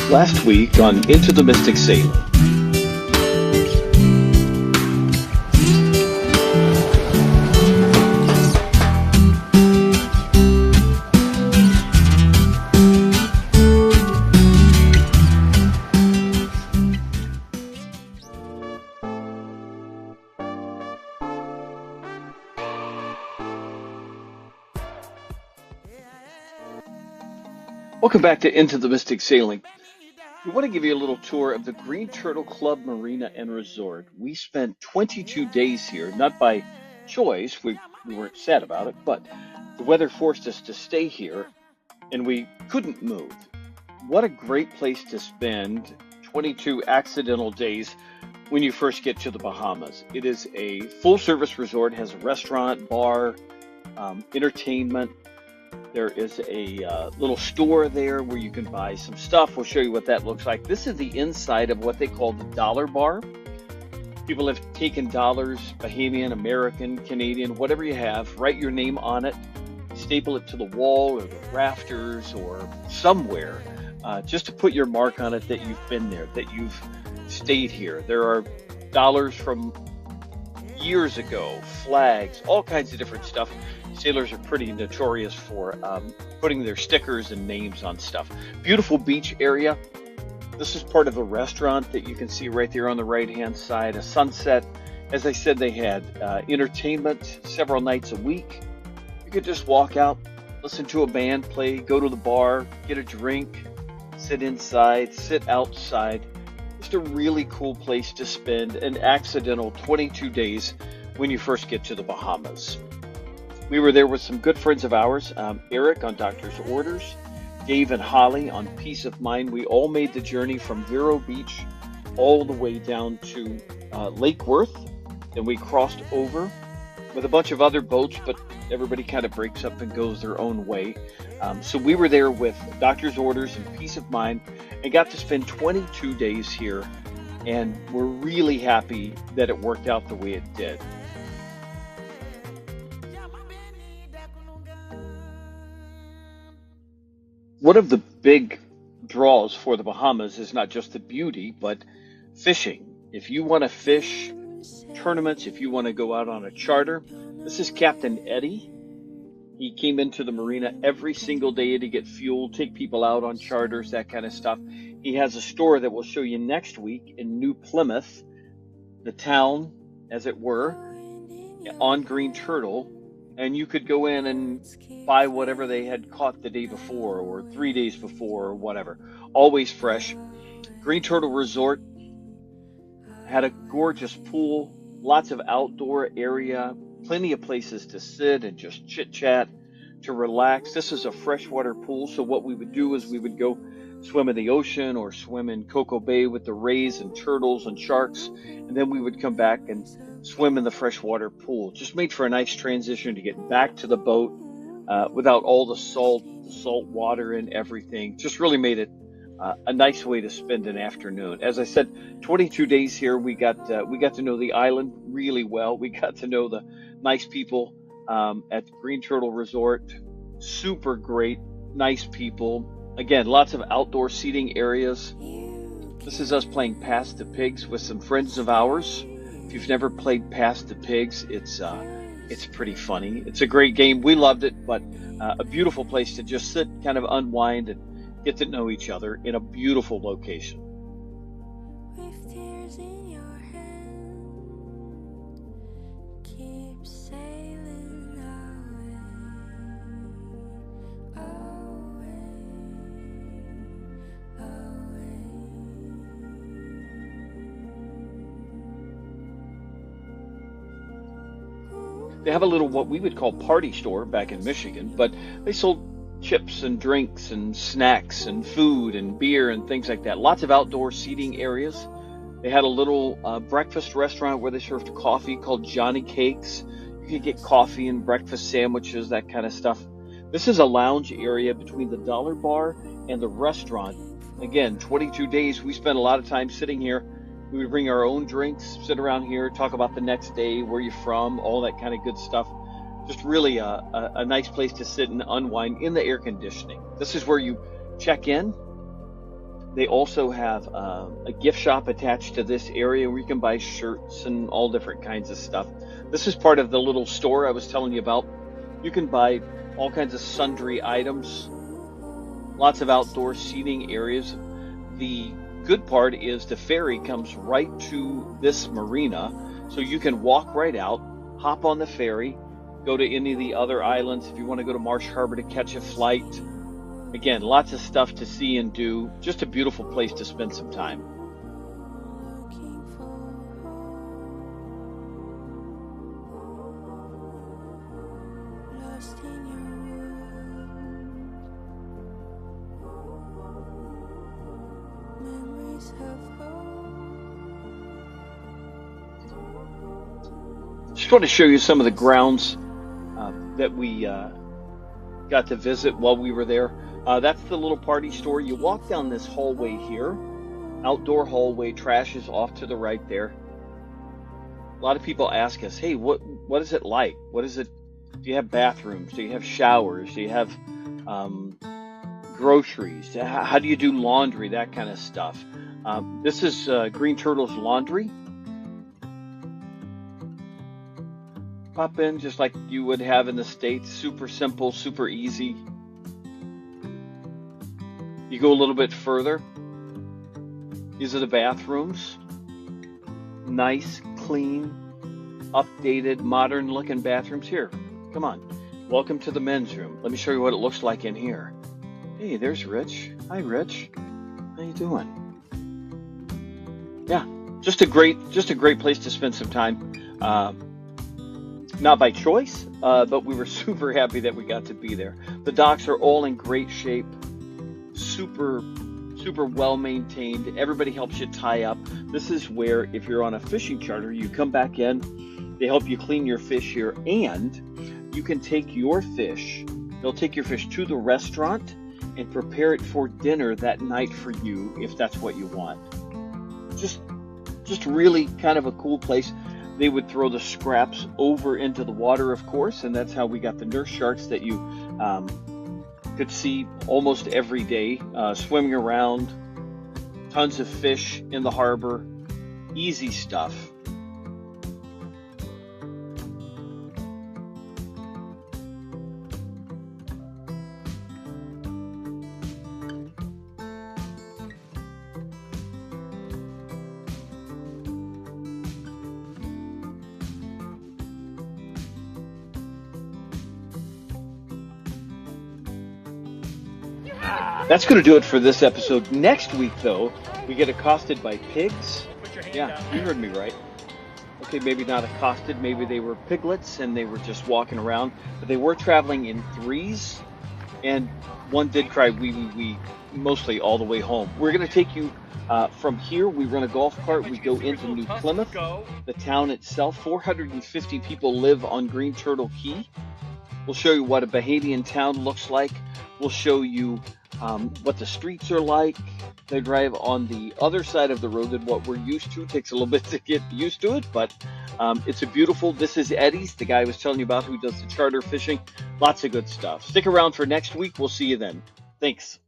Last week on Into the Mystic Sailing. Welcome back to Into the Mystic Sailing. We want to give you a little tour of the Green Turtle Club Marina and Resort. We spent 22 days here, not by choice, we weren't sad about it, but the weather forced us to stay here and we couldn't move. What a great place to spend 22 accidental days when you first get to the Bahamas. It is a full-service resort, has a restaurant, bar, entertainment. There is a little store there where you can buy some stuff. We'll show you what that looks like. This is the inside of what they call the dollar bar. People have taken dollars, Bahamian, American, Canadian, whatever you have, write your name on it, staple it to the wall or the rafters or somewhere, just to put your mark on it that you've been there, that you've stayed here. There are dollars from years ago, flags, all kinds of different stuff. Sailors are pretty notorious for putting their stickers and names on stuff. Beautiful beach area. This is part of the restaurant that you can see right there on the right-hand side. A sunset. As I said, they had entertainment several nights a week. You could just walk out, listen to a band play, go to the bar, get a drink, sit inside, sit outside. Just a really cool place to spend an accidental 22 days when you first get to the Bahamas. We were there with some good friends of ours, Eric on Doctor's Orders, Dave and Holly on Peace of Mind. We all made the journey from Vero Beach all the way down to Lake Worth. Then we crossed over with a bunch of other boats, but everybody kind of breaks up and goes their own way. So we were there with Doctor's Orders and Peace of Mind and got to spend 22 days here. And we're really happy that it worked out the way it did. One of the big draws for the Bahamas is not just the beauty, but fishing. If you want to fish tournaments, if you want to go out on a charter, this is Captain Eddie. He came into the marina every single day to get fuel, take people out on charters, that kind of stuff. He has a store that we'll show you next week in New Plymouth, the town, as it were, on Green Turtle. And you could go in and buy whatever they had caught the day before or 3 days before or whatever. Always fresh. Green Turtle Resort had a gorgeous pool, lots of outdoor area, plenty of places to sit and just chit-chat, to relax. This is a freshwater pool, so what we would do is we would go swim in the ocean or swim in Cocoa Bay with the rays and turtles and sharks, and then we would come back and swim in the freshwater pool. Just made for a nice transition to get back to the boat without all the salt water and everything. Just really made it a nice way to spend an afternoon. As I said, 22 days here. We got to know the island really well. We got to know the nice people at Green Turtle Resort. Super great, nice people. Again, lots of outdoor seating areas. This is us playing Pass the Pigs with some friends of ours. If you've never played Pass the Pigs, it's pretty funny. It's a great game. We loved it, but a beautiful place to just sit, kind of unwind, and get to know each other in a beautiful location. With tears in your hand, keep sailing away, away. They have a little what we would call party store back in Michigan, but they sold chips and drinks and snacks and food and beer and things like that. Lots of outdoor seating areas. They had a little breakfast restaurant where they served coffee called Johnny Cakes. You could get coffee and breakfast sandwiches, that kind of stuff. This is a lounge area between the Dollar Bar and the restaurant. Again, 22 days. We spent a lot of time sitting here. We would bring our own drinks, sit around here, talk about the next day, where you're from, all that kind of good stuff. Just really a nice place to sit and unwind in the air conditioning. This is where you check in. They also have a gift shop attached to this area where you can buy shirts and all different kinds of stuff. This is part of the little store I was telling you about. You can buy all kinds of sundry items, lots of outdoor seating areas. The good part is the ferry comes right to this marina, so you can walk right out, hop on the ferry, go to any of the other islands if you want to go to Marsh Harbor to catch a flight. Again, lots of stuff to see and do. Just a beautiful place to spend some time. looking for home, lost in your world, memories of home. Just want to show you some of the grounds that we got to visit while we were there. That's the little party store. You walk down this hallway here, outdoor hallway, trash is off to the right there. A lot of people ask us, hey, what is it like? What is it? Do you have bathrooms? Do you have showers? Do you have groceries? How do you do laundry? That kind of stuff. This is Green Turtle's laundry. Pop in just like you would have in the States. Super simple, super easy. You go a little bit further. These are the bathrooms. Nice, clean, updated, modern looking bathrooms. Here, come on. Welcome to the men's room. Let me show you what it looks like in here. Hey, there's Rich. Hi, Rich. How you doing? Yeah, just a great place to spend some time. Not by choice, but we were super happy that we got to be there. The docks are all in great shape, super well maintained. Everybody helps you tie up. This is where, if you're on a fishing charter, you come back in, they help you clean your fish here, and you can take your fish, they'll take your fish to the restaurant and prepare it for dinner that night for you if that's what you want. Just really kind of a cool place. They would throw the scraps over into the water, of course, and that's how we got the nurse sharks that you could see almost every day swimming around. Tons of fish in the harbor. Easy stuff. That's going to do it for this episode. Next week, though, we get accosted by pigs. Yeah, you heard me right. Okay, maybe not accosted. Maybe they were piglets and they were just walking around. But they were traveling in threes. And one did cry wee, wee, wee, mostly all the way home. We're going to take you from here. We run a golf cart. We go into New Plymouth, the town itself. 450 people live on Green Turtle Cay. We'll show you what a Bahamian town looks like. We'll show you what the streets are like. They drive on the other side of the road than what we're used to. It takes a little bit to get used to it, but it's a beautiful. This is Eddie's, the guy I was telling you about who does the charter fishing. Lots of good stuff. Stick around for next week. We'll see you then. Thanks.